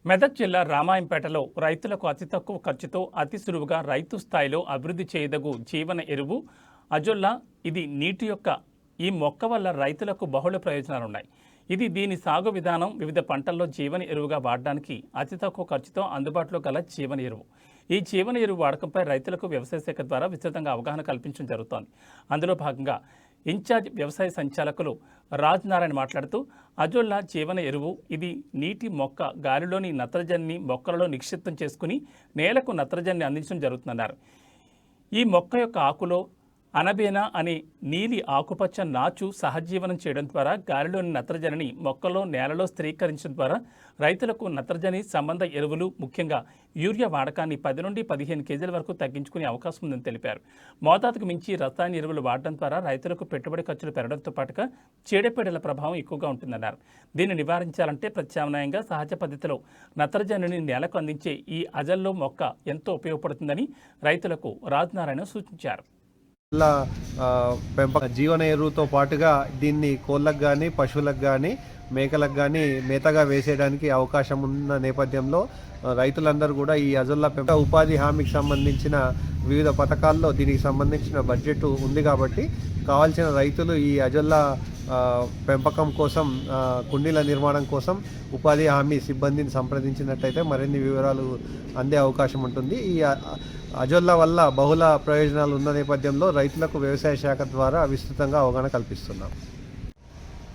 మెదక్ జిల్లా రామాయంపేటలో రైతులకు అతి తక్కువ ఖర్చుతో అతి సులువుగా రైతు స్థాయిలో అభివృద్ధి చేయదగు జీవన ఎరువు అజొల్లా. ఇది నీటి యొక్క ఈ మొక్క వల్ల రైతులకు బహుళ ప్రయోజనాలున్నాయి. దీని సాగు విధానం వివిధ పంటల్లో జీవన ఎరువుగా వాడడానికి అతి తక్కువ ఖర్చుతో అందుబాటులో గల జీవన ఎరువు. ఈ జీవన ఎరువు వాడకంపై రైతులకు వ్యవసాయ శాఖ ద్వారా విస్తృతంగా అవగాహన కల్పించడం జరుగుతోంది. అందులో భాగంగా ఇన్ఛార్జ్ వ్యవసాయ సంచాలకులు రాజ్ నారాయణ మాట్లాడుతూ, అజొల్లా జీవన ఎరువు ఇది నీటి మొక్క గాలిలోని నత్రజనిని మొక్కలలో నిక్షిప్తం చేసుకుని నేలకు నత్రజనిని అందించడం జరుగుతుందన్నారు. ఈ మొక్క యొక్క ఆకులో అనబేనా అనే నీలి ఆకుపచ్చ నాచు సహజీవనం చేయడం ద్వారా గాలిలోని నత్రజనిని మొక్కలో నేలలో స్థిరీకరించడం ద్వారా రైతులకు నత్రజని సంబంధ ఎరువులు ముఖ్యంగా యూరియా వాడకాన్ని 10 నుండి 15 కేజీల వరకు తగ్గించుకునే అవకాశం ఉందని తెలిపారు. మోతాదుకు మించి రసాయన ఎరువులు వాడడం ద్వారా రైతులకు పెట్టుబడి ఖర్చులు పెరగడంతో పాటుగా చీడపీడల ప్రభావం ఎక్కువగా ఉంటుందన్నారు. దీన్ని నివారించాలంటే ప్రత్యామ్నాయంగా సహజ పద్ధతిలో నత్రజనిని నేలకు అందించే ఈ అజొల్లా మొక్క ఎంతో ఉపయోగపడుతుందని రైతులకు రాజ్ నారాయణ సూచించారు. జీవన ఎరువుతో పాటుగా దీన్ని కోళ్ళకు కానీ పశువులకు కానీ మేకలకు కానీ మేతగా వేసేయడానికి అవకాశం ఉన్న నేపథ్యంలో రైతులందరూ కూడా ఈ అజొల్లా ఉపాధి హామీకి సంబంధించిన వివిధ పథకాల్లో దీనికి సంబంధించిన బడ్జెట్ ఉంది కాబట్టి కావాల్సిన రైతులు ఈ అజొల్లా పెంపకం కోసం కుండీల నిర్మాణం కోసం ఉపాధి హామీ సిబ్బందిని సంప్రదించినట్టయితే మరిన్ని వివరాలు అందే అవకాశం ఉంటుంది. ఈ అజొల్లా వల్ల బహుళ ప్రయోజనాలు ఉన్న నేపథ్యంలో రైతులకు వ్యవసాయ శాఖ ద్వారా విస్తృతంగా అవగాహన కల్పిస్తున్నాం.